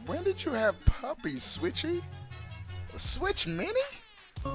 When did you have puppies, Switchy? A Switch Mini? What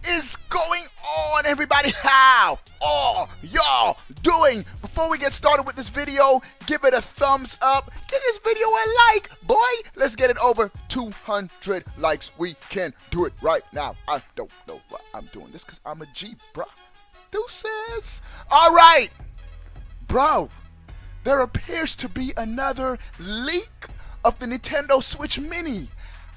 is going on, everybody? How are y'all doing? Before we get started with this video, give it a thumbs up. Give this video a like, boy. Let's get it over 200 likes. We can do it right now. I don't know why I'm doing this because I'm a G, bro. Deuces. All right, bro. There appears to be another leak of the Nintendo Switch Mini.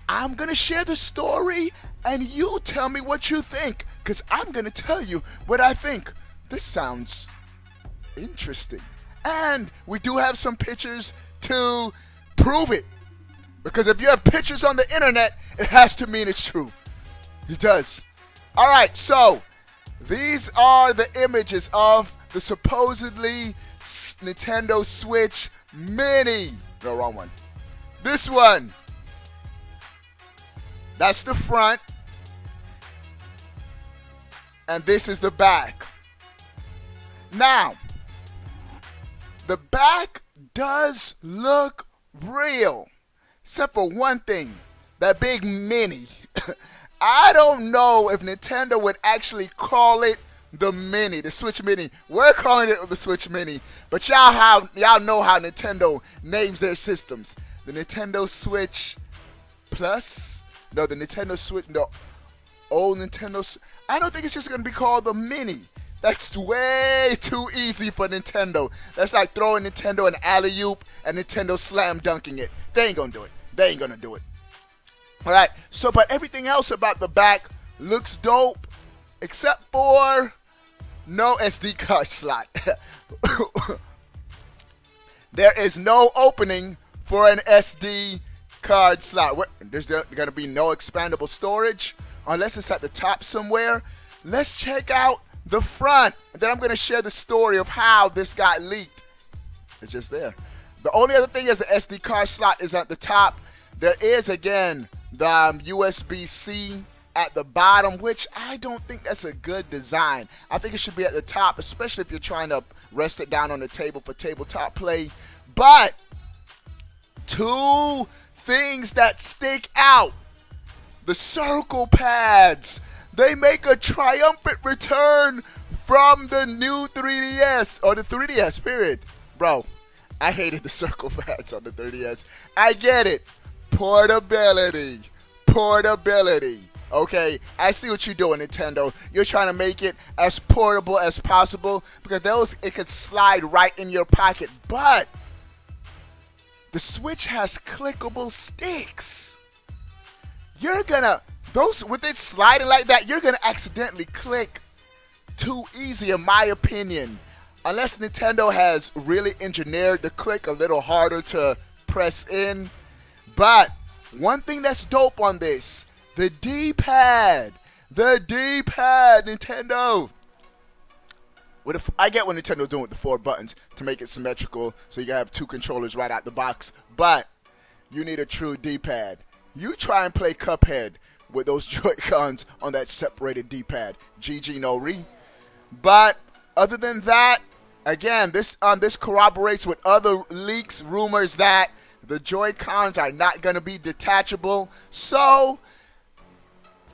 I'm going to share the story and you tell me what you think, because I'm going to tell you what I think. This sounds interesting. And we do have some pictures to prove it. Because if you have pictures on the internet, it has to mean it's true. It does. All right, so these are the images of the supposedly Nintendo Switch Mini. No, wrong one. This one. That's the front. And this is the back. Now, the back does look real. Except for one thing. That big Mini. I don't know if Nintendo would actually call it the Mini, the Switch Mini. We're calling it the Switch Mini. But y'all know how Nintendo names their systems. The Nintendo Switch Plus. No, the Nintendo Switch. No. Old Nintendo. I don't think it's just going to be called the Mini. That's way too easy for Nintendo. That's like throwing Nintendo an alley-oop and Nintendo slam dunking it. They ain't going to do it. They ain't going to do it. Alright, so but everything else about the back looks dope. Except for no SD card slot. There is no opening for an SD card slot. There's going to be no expandable storage unless it's at the top somewhere. Let's check out the front, and then I'm going to share the story of how this got leaked. It's just there. The only other thing is the SD card slot is at the top. There is, again, the USB-C at the bottom, which I don't think that's a good design. I think it should be at the top, especially if you're trying to rest it down on the table for tabletop play. But two things that stick out. The circle pads. They make a triumphant return from the new 3DS, or the 3DS, period. Bro, I hated the circle pads on the 3DS. I get it. Portability. Portability. Okay, I see what you're doing, Nintendo. You're trying to make it as portable as possible because it could slide right in your pocket. But the Switch has clickable sticks. You're gonna, with it sliding like that, you're gonna accidentally click too easy, in my opinion. Unless Nintendo has really engineered the click a little harder to press in. But one thing that's dope on this, the D-pad. The D-pad, Nintendo. I get what Nintendo's doing with the 4 buttons to make it symmetrical so you can have 2 controllers right out the box. But you need a true D-pad. You try and play Cuphead with those Joy-Cons on that separated D-pad. GG no re. But other than that, again, this corroborates with other leaks, rumors that the Joy-Cons are not going to be detachable. So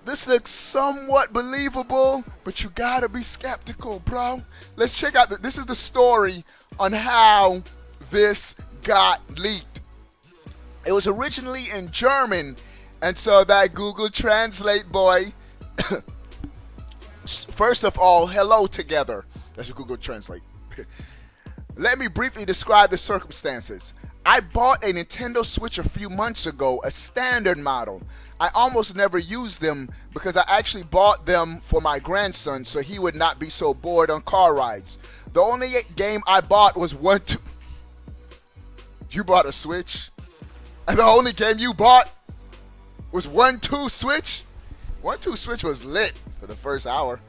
this looks somewhat believable, but you got to be skeptical, bro. Let's check out this is the story on how this got leaked. It was originally in German, and so that Google Translate boy, first of all, hello together. That's what Google Translate. Let me briefly describe the circumstances. I bought a Nintendo Switch a few months ago, a standard model. I almost never used them because I actually bought them for my grandson so he would not be so bored on car rides. The only game I bought was 1-2. You bought a Switch? And the only game you bought was 1-2 Switch? 1-2 Switch was lit for the first hour.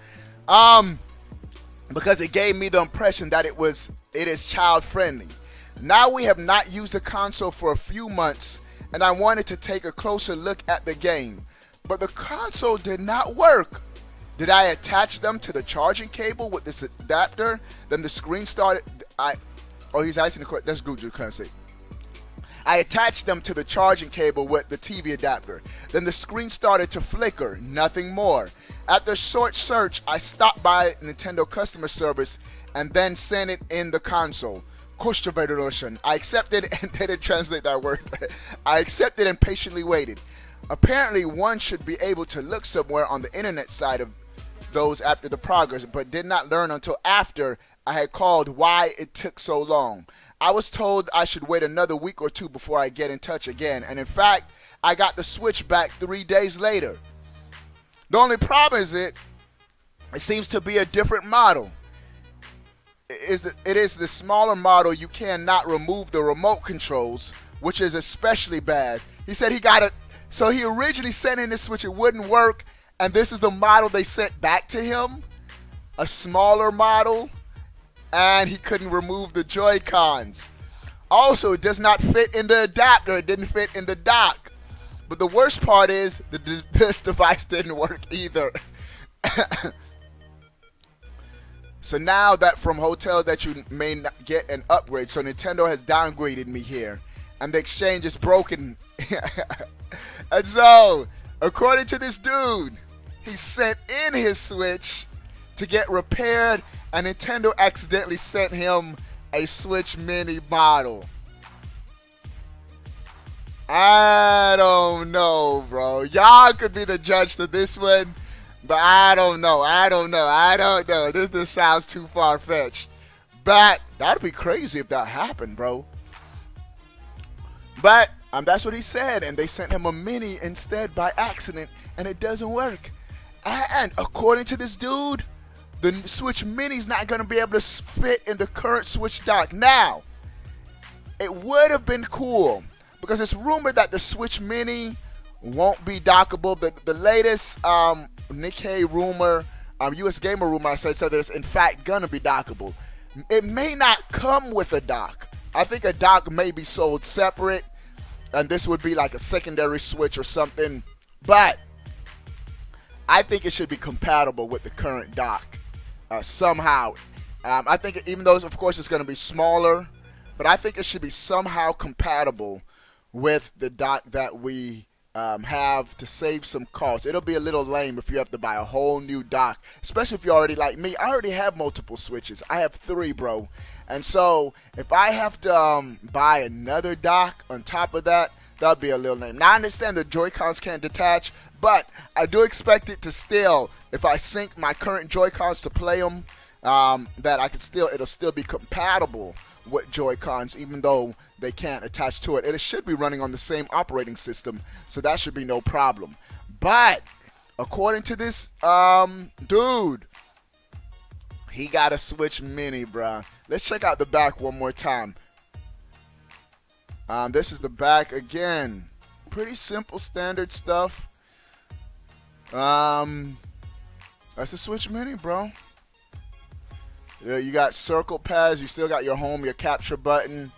because it gave me the impression that it is child friendly. Now we have not used the console for a few months, and I wanted to take a closer look at the game, but the console did not work. Did I attach them to the charging cable with this adapter? Then the screen started. He's asking the question. That's Google currency. I attached them to the charging cable with the TV adapter. Then the screen started to flicker, nothing more. After a short search, I stopped by Nintendo customer service and then sent it in the console. I accepted, and they didn't translate that word. I accepted and patiently waited. Apparently, one should be able to look somewhere on the internet side of those after the progress, but did not learn until after I had called why it took so long. I was told I should wait another week or two before I get in touch again, and in fact, I got the Switch back 3 days later. The only problem is it seems to be a different model. It is the smaller model. You cannot remove the remote controls, which is especially bad. He said he got it, so he originally sent in this Switch, it wouldn't work, and this is the model they sent back to him, a smaller model, and he couldn't remove the Joy-Cons. Also, it does not fit in the adapter. It didn't fit in the dock. But the worst part is this device didn't work either. So now that from hotel that you may not get an upgrade, so Nintendo has downgraded me here, and the exchange is broken. And so, according to this dude, he sent in his Switch to get repaired, and Nintendo accidentally sent him a Switch Mini model. I don't know, bro. Y'all could be the judge to this one, but I don't know. This sounds too far-fetched. But that'd be crazy if that happened, bro. But that's what he said, and they sent him a Mini instead by accident, and it doesn't work. And according to this dude, the Switch Mini's not going to be able to fit in the current Switch dock. Now, it would have been cool because it's rumored that the Switch Mini won't be dockable. The latest Nikkei rumor, US Gamer rumor, I said that it's in fact going to be dockable. It may not come with a dock. I think a dock may be sold separate, and this would be like a secondary Switch or something. But I think it should be compatible with the current dock. Somehow. I think even though, of course, it's going to be smaller, but I think it should be somehow compatible with the dock that we have to save some costs. It'll be a little lame if you have to buy a whole new dock, especially if you're already like me. I already have multiple Switches. I have 3, bro. And so if I have to buy another dock on top of that, that'll be a little lame. Now, I understand the Joy-Cons can't detach, but I do expect it to still, if I sync my current Joy-Cons to play them, that it'll still be compatible with Joy-Cons, even though they can't attach to it. It should be running on the same operating system, so that should be no problem. But according to this dude, he got a Switch Mini, bruh. Let's check out the back one more time. This is the back again. Pretty simple, standard stuff. That's the Switch Mini, bro. You got circle pads. You still got your home, your capture button,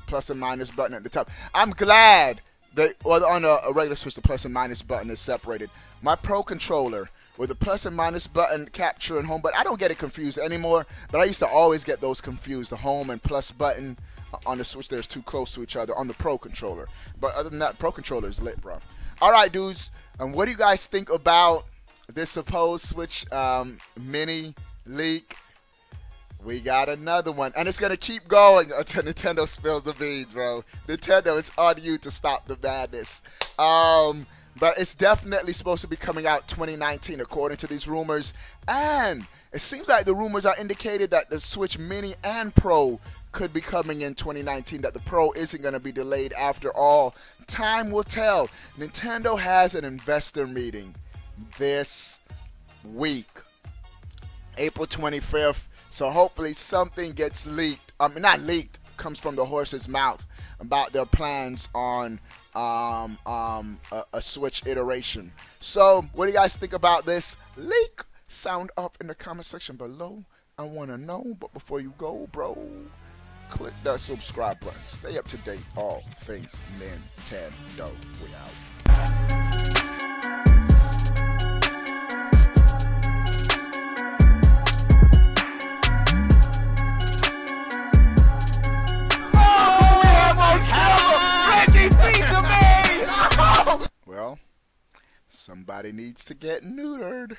plus and minus button at the top. I'm glad that on a regular Switch, the plus and minus button is separated. My Pro controller with the plus and minus button, capture and home, but I don't get it confused anymore. But I used to always get those confused. The home and plus button on the Switch, there's too close to each other on the Pro controller. But other than that, Pro controller is lit, bro. All right, dudes. What do you guys think about this supposed Switch Mini leak? We got another one, and it's gonna keep going until Nintendo spills the beans, bro. Nintendo, it's on you to stop the madness. But it's definitely supposed to be coming out 2019, according to these rumors. And it seems like the rumors are indicated that the Switch Mini and Pro could be coming in 2019, that the Pro isn't going to be delayed after all. Time will tell. Nintendo has an investor meeting this week, April 25th. So hopefully something gets leaked. Not leaked, comes from the horse's mouth about their plans on a Switch iteration. So what do you guys think about this leak? Sound up in the comment section below. I want to know. But before you go, bro, click that subscribe button. Stay up to date. All things Nintendo. We out. Well, somebody needs to get neutered.